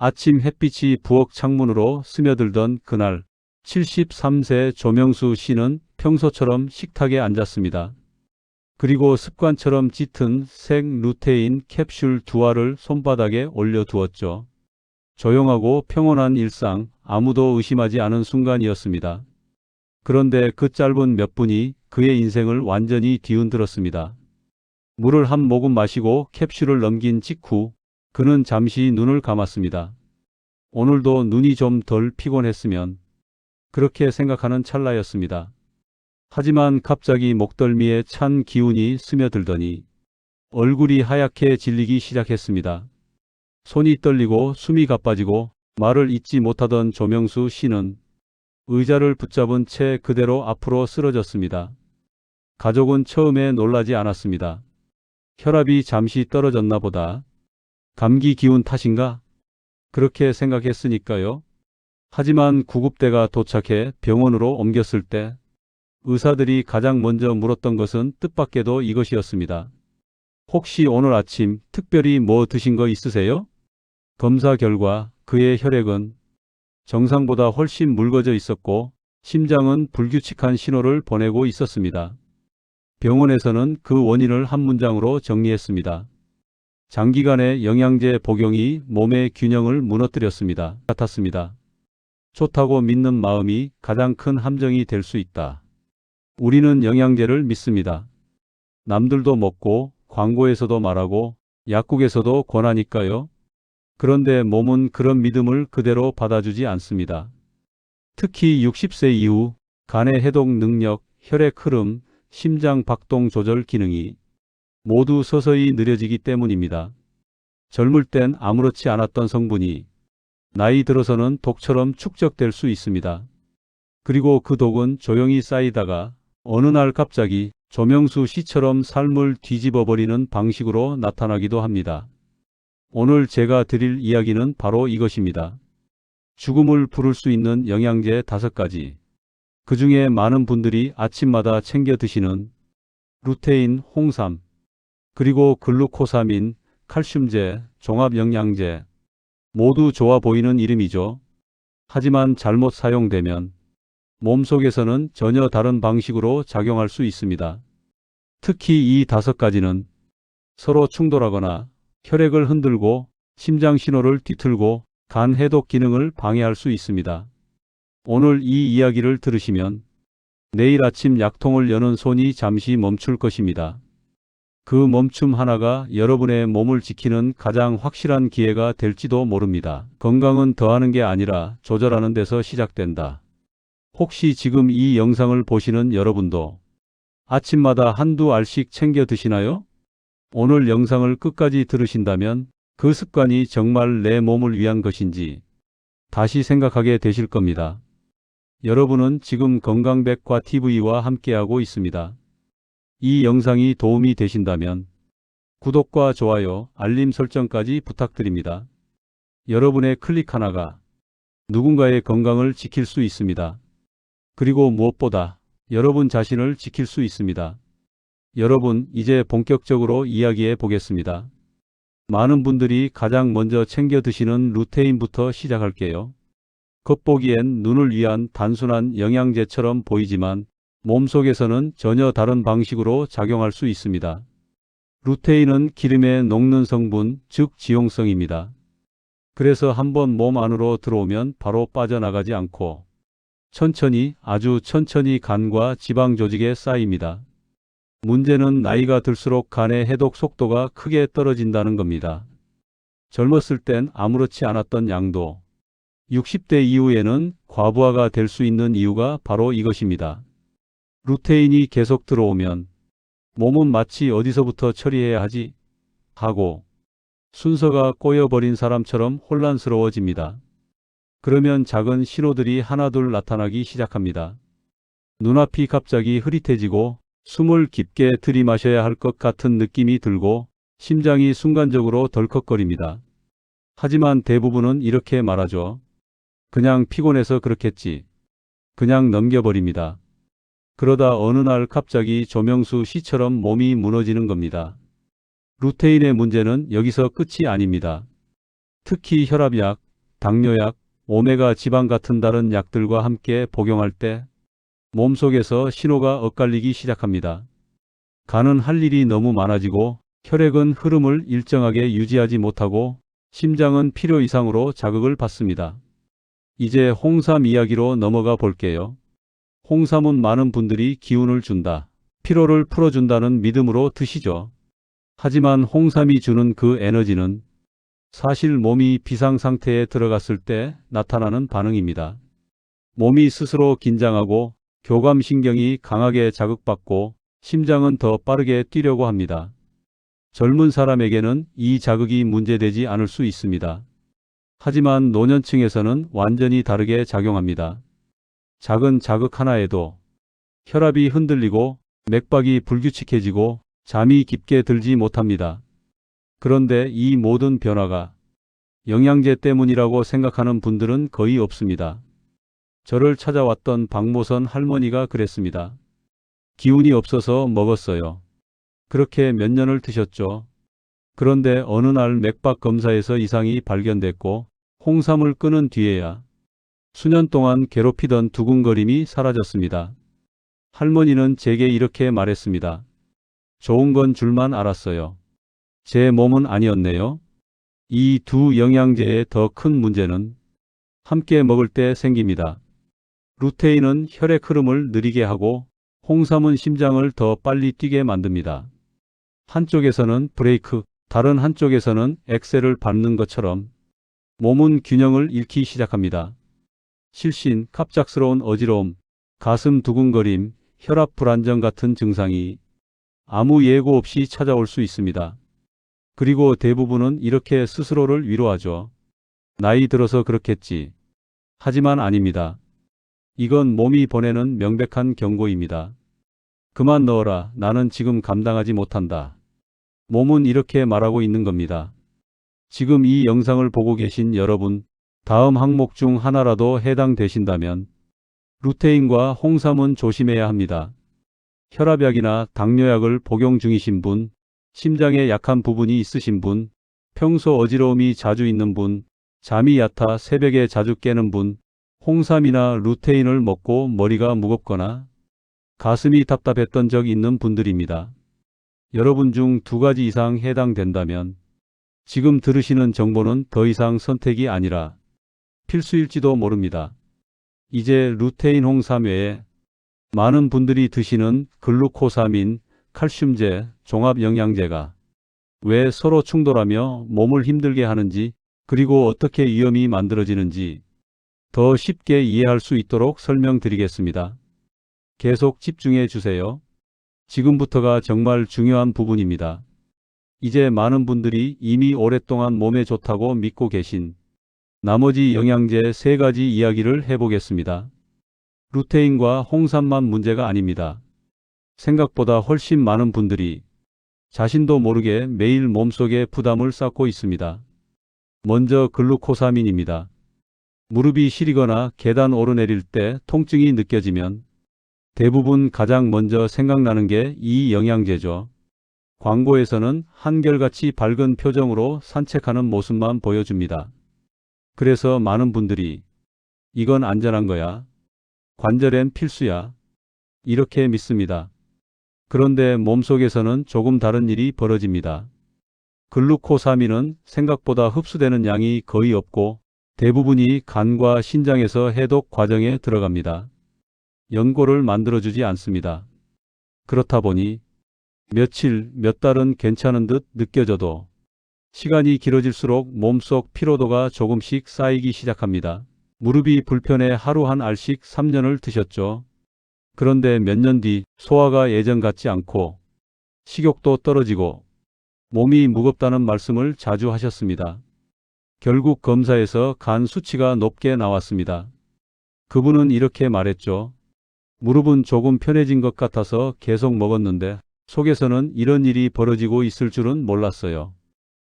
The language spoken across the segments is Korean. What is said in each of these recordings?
아침 햇빛이 부엌 창문으로 스며들던 그날 73세 조명수 씨는 평소처럼 식탁에 앉았습니다. 그리고 습관처럼 짙은 색 루테인 캡슐 2알을 손바닥에 올려두었죠. 조용하고 평온한 일상, 아무도 의심하지 않은 순간이었습니다. 그런데 그 짧은 몇 분이 그의 인생을 완전히 뒤흔들었습니다. 물을 한 모금 마시고 캡슐을 넘긴 직후 그는 잠시 눈을 감았습니다. 오늘도 눈이 좀 덜 피곤했으면, 그렇게 생각하는 찰나였습니다. 하지만 갑자기 목덜미에 찬 기운이 스며들더니 얼굴이 하얗게 질리기 시작했습니다. 손이 떨리고 숨이 가빠지고 말을 잇지 못하던 조명수 씨는 의자를 붙잡은 채 그대로 앞으로 쓰러졌습니다. 가족은 처음에 놀라지 않았습니다. 혈압이 잠시 떨어졌나 보다. 감기 기운 탓인가? 그렇게 생각했으니까요. 하지만 구급대가 도착해 병원으로 옮겼을 때 의사들이 가장 먼저 물었던 것은 뜻밖에도 이것이었습니다. 혹시 오늘 아침 특별히 뭐 드신 거 있으세요? 검사 결과 그의 혈액은 정상보다 훨씬 묽어져 있었고 심장은 불규칙한 신호를 보내고 있었습니다. 병원에서는 그 원인을 한 문장으로 정리했습니다. 장기간의 영양제 복용이 몸의 균형을 무너뜨렸습니다. 같았습니다. 좋다고 믿는 마음이 가장 큰 함정이 될 수 있다. 우리는 영양제를 믿습니다. 남들도 먹고 광고에서도 말하고 약국에서도 권하니까요. 그런데 몸은 그런 믿음을 그대로 받아주지 않습니다. 특히 60세 이후 간의 해독 능력, 혈액 흐름, 심장 박동 조절 기능이 모두 서서히 느려지기 때문입니다. 젊을 땐 아무렇지 않았던 성분이 나이 들어서는 독처럼 축적될 수 있습니다. 그리고 그 독은 조용히 쌓이다가 어느 날 갑자기 조명수 씨처럼 삶을 뒤집어버리는 방식으로 나타나기도 합니다. 오늘 제가 드릴 이야기는 바로 이것입니다. 죽음을 부를 수 있는 영양제 5가지. 그 중에 많은 분들이 아침마다 챙겨 드시는 루테인, 홍삼, 그리고 글루코사민, 칼슘제, 종합영양제, 모두 좋아 보이는 이름이죠. 하지만 잘못 사용되면 몸속에서는 전혀 다른 방식으로 작용할 수 있습니다. 특히 이 5가지는 서로 충돌하거나 혈액을 흔들고 심장 신호를 뒤틀고 간 해독 기능을 방해할 수 있습니다. 오늘 이 이야기를 들으시면 내일 아침 약통을 여는 손이 잠시 멈출 것입니다. 그 멈춤 하나가 여러분의 몸을 지키는 가장 확실한 기회가 될지도 모릅니다. 건강은 더하는 게 아니라 조절하는 데서 시작된다. 혹시 지금 이 영상을 보시는 여러분도 아침마다 한두 알씩 챙겨 드시나요? 오늘 영상을 끝까지 들으신다면 그 습관이 정말 내 몸을 위한 것인지 다시 생각하게 되실 겁니다. 여러분은 지금 건강백과 TV와 함께하고 있습니다. 이 영상이 도움이 되신다면 구독과 좋아요, 알림 설정까지 부탁드립니다. 여러분의 클릭 하나가 누군가의 건강을 지킬 수 있습니다. 그리고 무엇보다 여러분 자신을 지킬 수 있습니다. 여러분, 이제 본격적으로 이야기해 보겠습니다. 많은 분들이 가장 먼저 챙겨 드시는 루테인부터 시작할게요. 겉보기엔 눈을 위한 단순한 영양제처럼 보이지만 몸속에서는 전혀 다른 방식으로 작용할 수 있습니다. 루테인은 기름에 녹는 성분, 즉 지용성입니다. 그래서 한번 몸 안으로 들어오면 바로 빠져나가지 않고 천천히, 아주 천천히 간과 지방 조직에 쌓입니다. 문제는 나이가 들수록 간의 해독 속도가 크게 떨어진다는 겁니다. 젊었을 땐 아무렇지 않았던 양도 60대 이후에는 과부하가 될 수 있는 이유가 바로 이것입니다. 루테인이 계속 들어오면 몸은 마치 어디서부터 처리해야 하지? 하고 순서가 꼬여버린 사람처럼 혼란스러워집니다. 그러면 작은 신호들이 하나둘 나타나기 시작합니다. 눈앞이 갑자기 흐릿해지고 숨을 깊게 들이마셔야 할 것 같은 느낌이 들고 심장이 순간적으로 덜컥거립니다. 하지만 대부분은 이렇게 말하죠. 그냥 피곤해서 그렇겠지. 그냥 넘겨버립니다. 그러다 어느 날 갑자기 조명수 씨처럼 몸이 무너지는 겁니다. 루테인의 문제는 여기서 끝이 아닙니다. 특히 혈압약, 당뇨약, 오메가 지방 같은 다른 약들과 함께 복용할 때 몸속에서 신호가 엇갈리기 시작합니다. 간은 할 일이 너무 많아지고 혈액은 흐름을 일정하게 유지하지 못하고 심장은 필요 이상으로 자극을 받습니다. 이제 홍삼 이야기로 넘어가 볼게요. 홍삼은 많은 분들이 기운을 준다, 피로를 풀어준다는 믿음으로 드시죠. 하지만 홍삼이 주는 그 에너지는 사실 몸이 비상 상태에 들어갔을 때 나타나는 반응입니다. 몸이 스스로 긴장하고 교감신경이 강하게 자극받고 심장은 더 빠르게 뛰려고 합니다. 젊은 사람에게는 이 자극이 문제되지 않을 수 있습니다. 하지만 노년층에서는 완전히 다르게 작용합니다. 작은 자극 하나에도 혈압이 흔들리고 맥박이 불규칙해지고 잠이 깊게 들지 못합니다. 그런데 이 모든 변화가 영양제 때문이라고 생각하는 분들은 거의 없습니다. 저를 찾아왔던 박모선 할머니가 그랬습니다. 기운이 없어서 먹었어요. 그렇게 몇 년을 드셨죠. 그런데 어느 날 맥박 검사에서 이상이 발견됐고 홍삼을 끊은 뒤에야 수년 동안 괴롭히던 두근거림이 사라졌습니다. 할머니는 제게 이렇게 말했습니다. 좋은 건 줄만 알았어요. 제 몸은 아니었네요. 이 두 영양제의 더 큰 문제는 함께 먹을 때 생깁니다. 루테인은 혈액 흐름을 느리게 하고 홍삼은 심장을 더 빨리 뛰게 만듭니다. 한쪽에서는 브레이크, 다른 한쪽에서는 엑셀을 밟는 것처럼 몸은 균형을 잃기 시작합니다. 실신, 갑작스러운 어지러움, 가슴 두근거림, 혈압 불안정 같은 증상이 아무 예고 없이 찾아올 수 있습니다. 그리고 대부분은 이렇게 스스로를 위로하죠. 나이 들어서 그렇겠지. 하지만 아닙니다. 이건 몸이 보내는 명백한 경고입니다. 그만 넣어라. 나는 지금 감당하지 못한다. 몸은 이렇게 말하고 있는 겁니다. 지금 이 영상을 보고 계신 여러분, 다음 항목 중 하나라도 해당되신다면 루테인과 홍삼은 조심해야 합니다. 혈압약이나 당뇨약을 복용 중이신 분, 심장에 약한 부분이 있으신 분, 평소 어지러움이 자주 있는 분, 잠이 얕아 새벽에 자주 깨는 분, 홍삼이나 루테인을 먹고 머리가 무겁거나 가슴이 답답했던 적 있는 분들입니다. 여러분 중 2가지 이상 해당된다면 지금 들으시는 정보는 더 이상 선택이 아니라 필수일지도 모릅니다. 이제 루테인 홍삼 외에 많은 분들이 드시는 글루코사민, 칼슘제, 종합영양제가 왜 서로 충돌하며 몸을 힘들게 하는지, 그리고 어떻게 위험이 만들어지는지 더 쉽게 이해할 수 있도록 설명드리겠습니다. 계속 집중해 주세요. 지금부터가 정말 중요한 부분입니다. 이제 많은 분들이 이미 오랫동안 몸에 좋다고 믿고 계신 나머지 영양제 3가지 이야기를 해보겠습니다. 루테인과 홍삼만 문제가 아닙니다. 생각보다 훨씬 많은 분들이 자신도 모르게 매일 몸속에 부담을 쌓고 있습니다. 먼저 글루코사민입니다. 무릎이 시리거나 계단 오르내릴 때 통증이 느껴지면 대부분 가장 먼저 생각나는 게 이 영양제죠. 광고에서는 한결같이 밝은 표정으로 산책하는 모습만 보여줍니다. 그래서 많은 분들이 이건 안전한 거야. 관절엔 필수야. 이렇게 믿습니다. 그런데 몸속에서는 조금 다른 일이 벌어집니다. 글루코사민은 생각보다 흡수되는 양이 거의 없고 대부분이 간과 신장에서 해독 과정에 들어갑니다. 연고를 만들어주지 않습니다. 그렇다 보니 며칠, 몇 달은 괜찮은 듯 느껴져도 시간이 길어질수록 몸속 피로도가 조금씩 쌓이기 시작합니다. 무릎이 불편해 하루 한 알씩 3년을 드셨죠. 그런데 몇 년 뒤 소화가 예전 같지 않고 식욕도 떨어지고 몸이 무겁다는 말씀을 자주 하셨습니다. 결국 검사에서 간 수치가 높게 나왔습니다. 그분은 이렇게 말했죠. 무릎은 조금 편해진 것 같아서 계속 먹었는데 속에서는 이런 일이 벌어지고 있을 줄은 몰랐어요.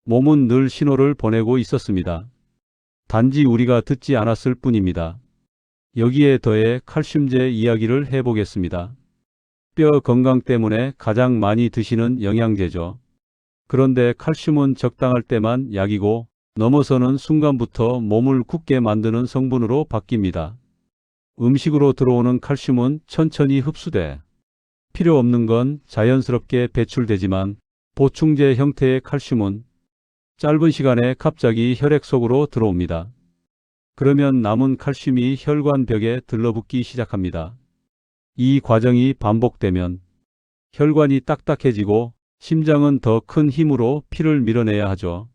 몸은 늘 신호를 보내고 있었습니다. 단지 우리가 듣지 않았을 뿐입니다. 여기에 더해 칼슘제 이야기를 해보겠습니다. 뼈 건강 때문에 가장 많이 드시는 영양제죠. 그런데 칼슘은 적당할 때만 약이고 넘어서는 순간부터 몸을 굳게 만드는 성분으로 바뀝니다. 음식으로 들어오는 칼슘은 천천히 흡수돼 필요 없는 건 자연스럽게 배출되지만 보충제 형태의 칼슘은 짧은 시간에 갑자기 혈액 속으로 들어옵니다. 그러면 남은 칼슘이 혈관벽에 들러붙기 시작합니다. 이 과정이 반복되면 혈관이 딱딱해지고 심장은 더 큰 힘으로 피를 밀어내야 하죠.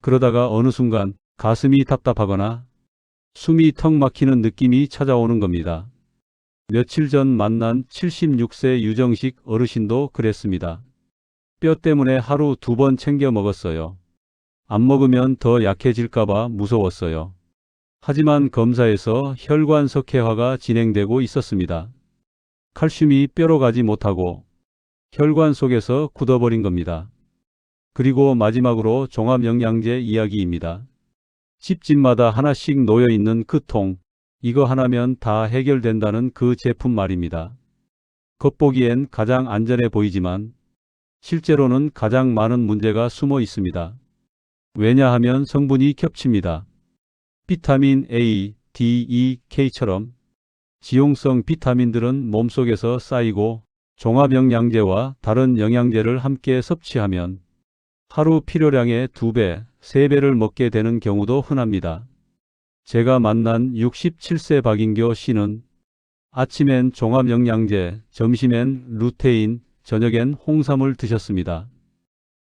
그러다가 어느 순간 가슴이 답답하거나 숨이 턱 막히는 느낌이 찾아오는 겁니다. 며칠 전 만난 76세 유정식 어르신도 그랬습니다. 뼈 때문에 하루 2번 챙겨 먹었어요. 안 먹으면 더 약해질까봐 무서웠어요. 하지만 검사에서 혈관 석회화가 진행되고 있었습니다. 칼슘이 뼈로 가지 못하고 혈관 속에서 굳어버린 겁니다. 그리고 마지막으로 종합영양제 이야기입니다. 집집마다 하나씩 놓여있는 그 통, 이거 하나면 다 해결된다는 그 제품 말입니다. 겉보기엔 가장 안전해 보이지만 실제로는 가장 많은 문제가 숨어 있습니다. 왜냐하면 성분이 겹칩니다. 비타민 A, D, E, K처럼 지용성 비타민들은 몸속에서 쌓이고 종합영양제와 다른 영양제를 함께 섭취하면 하루 필요량의 2배, 3배를 먹게 되는 경우도 흔합니다. 제가 만난 67세 박인교 씨는 아침엔 종합영양제, 점심엔 루테인, 저녁엔 홍삼을 드셨습니다.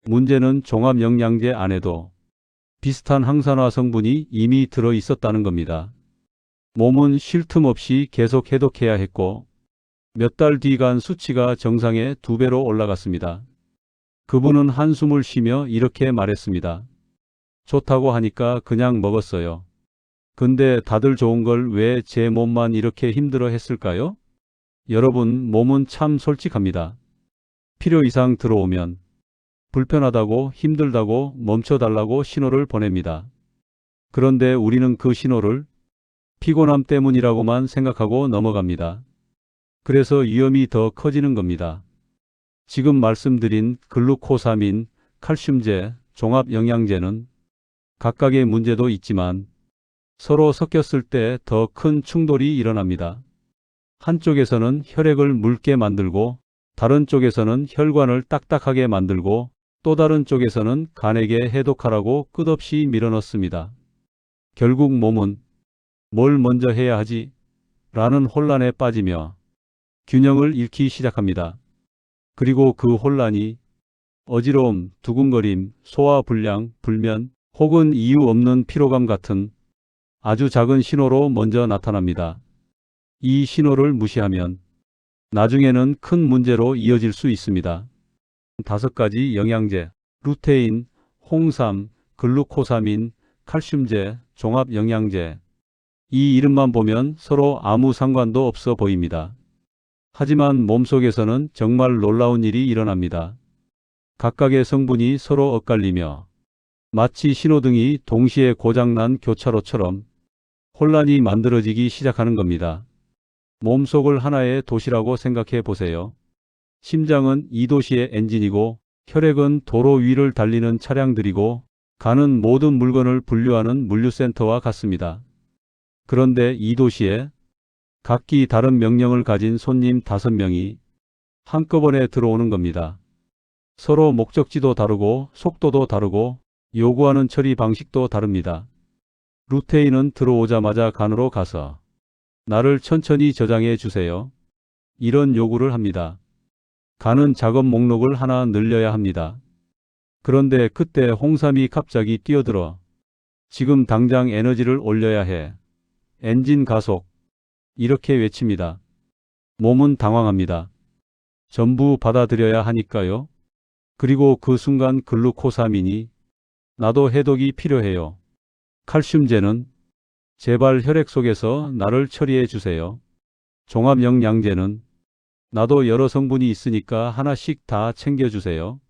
문제는 종합영양제 안에도 비슷한 항산화 성분이 이미 들어 있었다는 겁니다. 몸은 쉴 틈 없이 계속 해독해야 했고 몇 달 뒤간 수치가 정상의 2배로 올라갔습니다. 그분은 한숨을 쉬며 이렇게 말했습니다. 좋다고 하니까 그냥 먹었어요. 근데 다들 좋은 걸 왜 제 몸만 이렇게 힘들어 했을까요? 여러분, 몸은 참 솔직합니다. 필요 이상 들어오면 불편하다고 힘들다고 멈춰달라고 신호를 보냅니다. 그런데 우리는 그 신호를 피곤함 때문이라고만 생각하고 넘어갑니다. 그래서 위험이 더 커지는 겁니다. 지금 말씀드린 글루코사민, 칼슘제, 종합영양제는 각각의 문제도 있지만 서로 섞였을 때 더 큰 충돌이 일어납니다. 한쪽에서는 혈액을 묽게 만들고 다른 쪽에서는 혈관을 딱딱하게 만들고 또 다른 쪽에서는 간에게 해독하라고 끝없이 밀어넣습니다. 결국 몸은 뭘 먼저 해야 하지? 라는 혼란에 빠지며 균형을 잃기 시작합니다. 그리고 그 혼란이 어지러움, 두근거림, 소화불량, 불면 혹은 이유 없는 피로감 같은 아주 작은 신호로 먼저 나타납니다. 이 신호를 무시하면 나중에는 큰 문제로 이어질 수 있습니다. 5가지 영양제, 루테인, 홍삼, 글루코사민, 칼슘제, 종합영양제. 이 이름만 보면 서로 아무 상관도 없어 보입니다. 하지만 몸속에서는 정말 놀라운 일이 일어납니다. 각각의 성분이 서로 엇갈리며 마치 신호등이 동시에 고장난 교차로처럼 혼란이 만들어지기 시작하는 겁니다. 몸속을 하나의 도시라고 생각해 보세요. 심장은 이 도시의 엔진이고 혈액은 도로 위를 달리는 차량들이고 간은 모든 물건을 분류하는 물류센터와 같습니다. 그런데 이 도시에 각기 다른 명령을 가진 손님 5명이 한꺼번에 들어오는 겁니다. 서로 목적지도 다르고 속도도 다르고 요구하는 처리 방식도 다릅니다. 루테인은 들어오자마자 간으로 가서 나를 천천히 저장해 주세요. 이런 요구를 합니다. 간은 작업 목록을 하나 늘려야 합니다. 그런데 그때 홍삼이 갑자기 뛰어들어 지금 당장 에너지를 올려야 해. 엔진 가속. 이렇게 외칩니다. 몸은 당황합니다. 전부 받아들여야 하니까요. 그리고 그 순간 글루코사민이 나도 해독이 필요해요. 칼슘제는 제발 혈액 속에서 나를 처리해 주세요. 종합영양제는 나도 여러 성분이 있으니까 하나씩 다 챙겨주세요.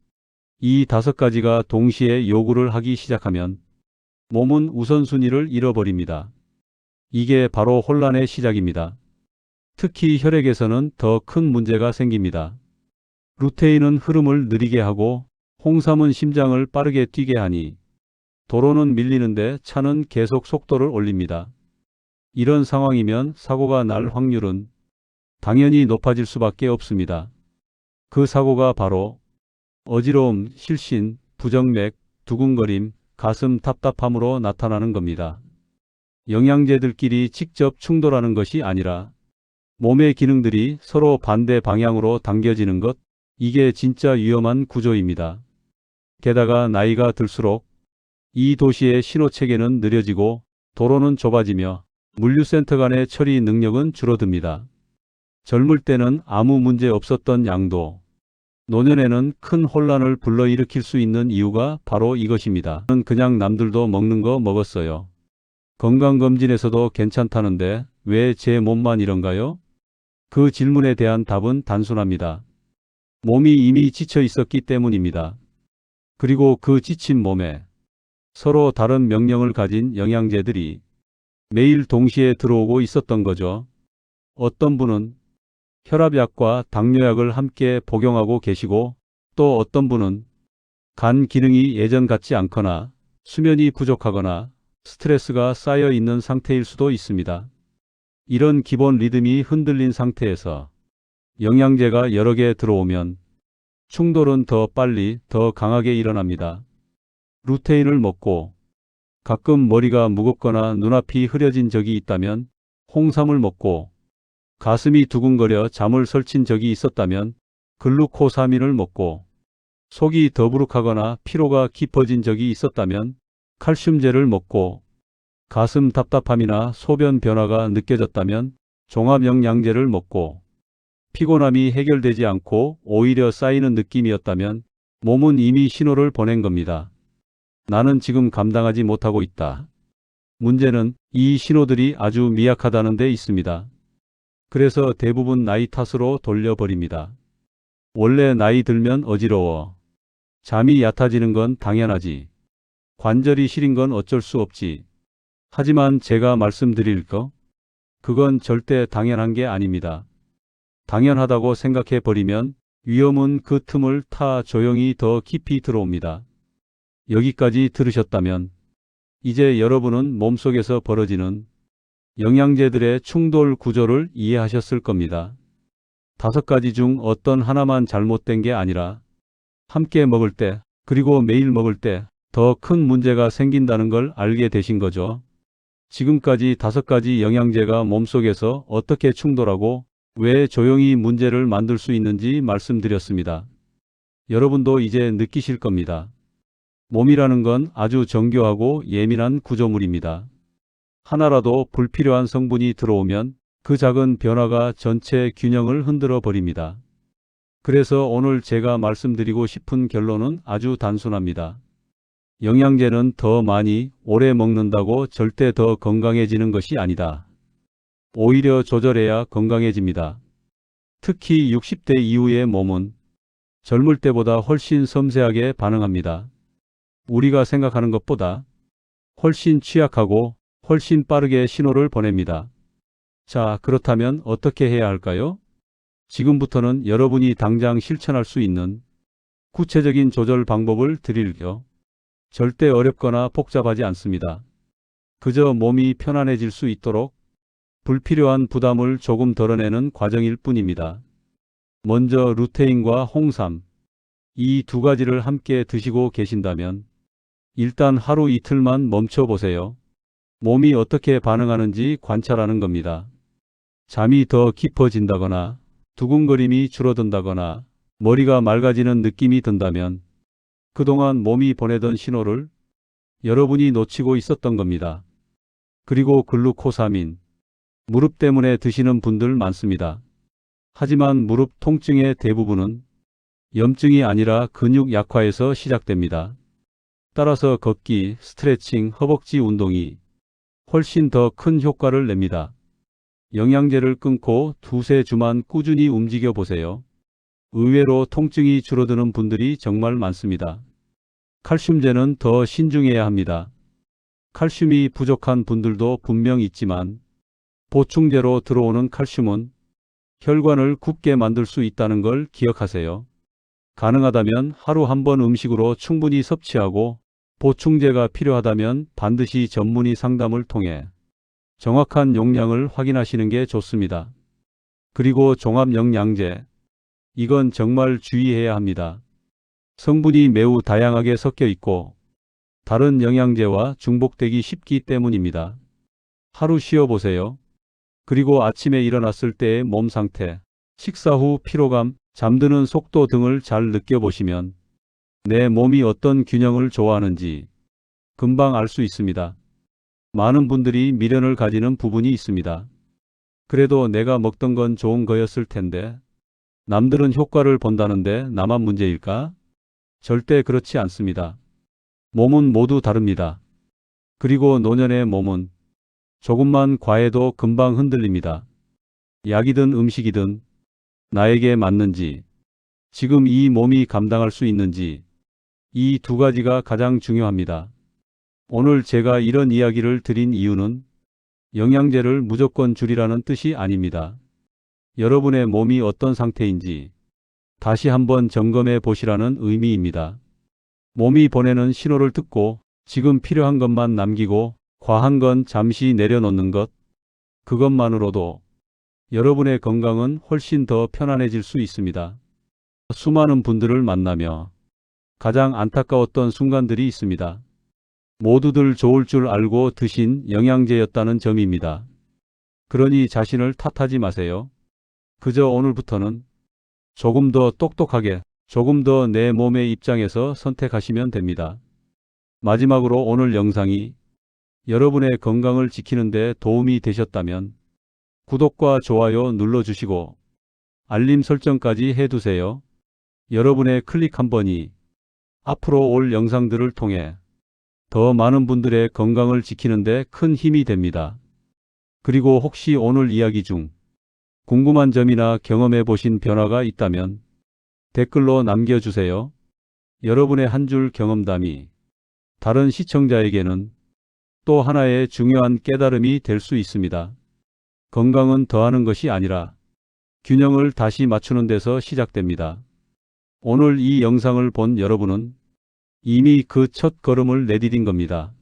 이 5가지가 동시에 요구를 하기 시작하면 몸은 우선순위를 잃어버립니다. 이게 바로 혼란의 시작입니다. 특히 혈액에서는 더 큰 문제가 생깁니다. 루테인은 흐름을 느리게 하고 홍삼은 심장을 빠르게 뛰게 하니 도로는 밀리는데 차는 계속 속도를 올립니다. 이런 상황이면 사고가 날 확률은 당연히 높아질 수밖에 없습니다. 그 사고가 바로 어지러움, 실신, 부정맥, 두근거림, 가슴 답답함으로 나타나는 겁니다. 영양제들끼리 직접 충돌하는 것이 아니라 몸의 기능들이 서로 반대 방향으로 당겨지는 것, 이게 진짜 위험한 구조입니다. 게다가 나이가 들수록 이 도시의 신호체계는 느려지고 도로는 좁아지며 물류센터 간의 처리 능력은 줄어듭니다. 젊을 때는 아무 문제 없었던 양도 노년에는 큰 혼란을 불러일으킬 수 있는 이유가 바로 이것입니다. 저는 그냥 남들도 먹는 거 먹었어요. 건강검진에서도 괜찮다는데 왜 제 몸만 이런가요? 그 질문에 대한 답은 단순합니다. 몸이 이미 지쳐 있었기 때문입니다. 그리고 그 지친 몸에 서로 다른 명령을 가진 영양제들이 매일 동시에 들어오고 있었던 거죠. 어떤 분은 혈압약과 당뇨약을 함께 복용하고 계시고 또 어떤 분은 간 기능이 예전 같지 않거나 수면이 부족하거나 스트레스가 쌓여 있는 상태일 수도 있습니다. 이런 기본 리듬이 흔들린 상태에서 영양제가 여러 개 들어오면 충돌은 더 빨리, 더 강하게 일어납니다. 루테인을 먹고 가끔 머리가 무겁거나 눈앞이 흐려진 적이 있다면, 홍삼을 먹고 가슴이 두근거려 잠을 설친 적이 있었다면 글루코사민을 먹고 속이 더부룩하거나 피로가 깊어진 적이 있었다면 칼슘제를 먹고 가슴 답답함이나 소변 변화가 느껴졌다면 종합영양제를 먹고 피곤함이 해결되지 않고 오히려 쌓이는 느낌이었다면 몸은 이미 신호를 보낸 겁니다. 나는 지금 감당하지 못하고 있다. 문제는 이 신호들이 아주 미약하다는 데 있습니다. 그래서 대부분 나이 탓으로 돌려버립니다. 원래 나이 들면 어지러워. 잠이 얕아지는 건 당연하지. 관절이 시린 건 어쩔 수 없지. 하지만 제가 말씀드릴 거, 그건 절대 당연한 게 아닙니다. 당연하다고 생각해 버리면 위험은 그 틈을 타 조용히 더 깊이 들어옵니다. 여기까지 들으셨다면 이제 여러분은 몸속에서 벌어지는 영양제들의 충돌 구조를 이해하셨을 겁니다. 5가지 중 어떤 하나만 잘못된 게 아니라 함께 먹을 때, 그리고 매일 먹을 때 더 큰 문제가 생긴다는 걸 알게 되신 거죠. 지금까지 5가지 영양제가 몸속에서 어떻게 충돌하고 왜 조용히 문제를 만들 수 있는지 말씀드렸습니다. 여러분도 이제 느끼실 겁니다. 몸이라는 건 아주 정교하고 예민한 구조물입니다. 하나라도 불필요한 성분이 들어오면 그 작은 변화가 전체 균형을 흔들어 버립니다. 그래서 오늘 제가 말씀드리고 싶은 결론은 아주 단순합니다. 영양제는 더 많이 오래 먹는다고 절대 더 건강해지는 것이 아니다. 오히려 조절해야 건강해집니다. 특히 60대 이후의 몸은 젊을 때보다 훨씬 섬세하게 반응합니다. 우리가 생각하는 것보다 훨씬 취약하고 훨씬 빠르게 신호를 보냅니다. 자, 그렇다면 어떻게 해야 할까요? 지금부터는 여러분이 당장 실천할 수 있는 구체적인 조절 방법을 드릴게요. 절대 어렵거나 복잡하지 않습니다. 그저 몸이 편안해질 수 있도록 불필요한 부담을 조금 덜어내는 과정일 뿐입니다. 먼저 루테인과 홍삼, 이 2가지를 함께 드시고 계신다면 일단 하루 이틀만 멈춰보세요. 몸이 어떻게 반응하는지 관찰하는 겁니다. 잠이 더 깊어진다거나 두근거림이 줄어든다거나 머리가 맑아지는 느낌이 든다면 그동안 몸이 보내던 신호를 여러분이 놓치고 있었던 겁니다. 그리고 글루코사민, 무릎 때문에 드시는 분들 많습니다. 하지만 무릎 통증의 대부분은 염증이 아니라 근육 약화에서 시작됩니다. 따라서 걷기, 스트레칭, 허벅지 운동이 훨씬 더 큰 효과를 냅니다. 영양제를 끊고 2~3주만 꾸준히 움직여 보세요. 의외로 통증이 줄어드는 분들이 정말 많습니다. 칼슘제는 더 신중해야 합니다. 칼슘이 부족한 분들도 분명 있지만 보충제로 들어오는 칼슘은 혈관을 굳게 만들 수 있다는 걸 기억하세요. 가능하다면 하루 한 번 음식으로 충분히 섭취하고 보충제가 필요하다면 반드시 전문의 상담을 통해 정확한 용량을 확인하시는 게 좋습니다. 그리고 종합영양제. 이건 정말 주의해야 합니다. 성분이 매우 다양하게 섞여 있고 다른 영양제와 중복되기 쉽기 때문입니다. 하루 쉬어보세요. 그리고 아침에 일어났을 때의 몸 상태, 식사 후 피로감, 잠드는 속도 등을 잘 느껴보시면 내 몸이 어떤 균형을 좋아하는지 금방 알 수 있습니다. 많은 분들이 미련을 가지는 부분이 있습니다. 그래도 내가 먹던 건 좋은 거였을 텐데 남들은 효과를 본다는데 나만 문제일까? 절대 그렇지 않습니다. 몸은 모두 다릅니다. 그리고 노년의 몸은 조금만 과해도 금방 흔들립니다. 약이든 음식이든 나에게 맞는지, 지금 이 몸이 감당할 수 있는지, 이 두 가지가 가장 중요합니다. 오늘 제가 이런 이야기를 드린 이유는 영양제를 무조건 줄이라는 뜻이 아닙니다. 여러분의 몸이 어떤 상태인지 다시 한번 점검해 보시라는 의미입니다. 몸이 보내는 신호를 듣고 지금 필요한 것만 남기고 과한 건 잠시 내려놓는 것, 그것만으로도 여러분의 건강은 훨씬 더 편안해질 수 있습니다. 수많은 분들을 만나며 가장 안타까웠던 순간들이 있습니다. 모두들 좋을 줄 알고 드신 영양제였다는 점입니다. 그러니 자신을 탓하지 마세요. 그저 오늘부터는 조금 더 똑똑하게, 조금 더 내 몸의 입장에서 선택하시면 됩니다. 마지막으로 오늘 영상이 여러분의 건강을 지키는 데 도움이 되셨다면 구독과 좋아요 눌러주시고 알림 설정까지 해두세요. 여러분의 클릭 한 번이 앞으로 올 영상들을 통해 더 많은 분들의 건강을 지키는 데 큰 힘이 됩니다. 그리고 혹시 오늘 이야기 중 궁금한 점이나 경험해 보신 변화가 있다면 댓글로 남겨주세요. 여러분의 한 줄 경험담이 다른 시청자에게는 또 하나의 중요한 깨달음이 될 수 있습니다. 건강은 더하는 것이 아니라 균형을 다시 맞추는 데서 시작됩니다. 오늘 이 영상을 본 여러분은 이미 그 첫 걸음을 내디딘 겁니다.